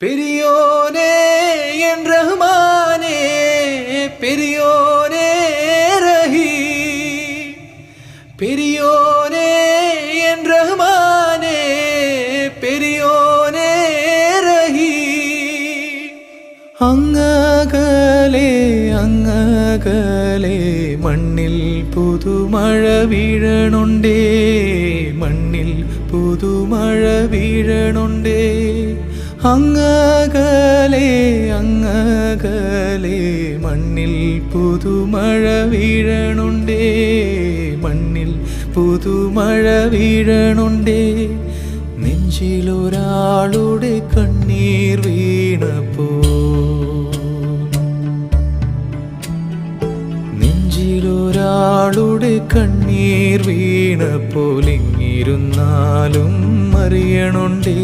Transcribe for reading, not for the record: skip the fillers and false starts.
பெரியோனே என் ரஹ்மானே, பெரியோனே ரஹீம், பெரியோனே என் ரஹ்மானே, பெரியோனே ரஹீம். അങ്ങകലെ അങ്ങകലെ മണ്ണിൽ പുതുമഴ വീഴണുണ്ടേ, മണ്ണിൽ പുതുമഴ വീഴണുണ്ടേ. അങ്ങകലെ അങ്ങകലെ മണ്ണിൽ പുതുമഴ വീഴണുണ്ടേ, മണ്ണിൽ പുതുമഴ വീഴണുണ്ടേ. നെഞ്ചിലൊരാളുടെ കണ്ണീർ വീണപ്പോ, നെഞ്ചിലൊരാളുടെ കണ്ണീർ വീണപ്പോൾ ഇങ്ങിരുന്നാലും അറിയണുണ്ടേ,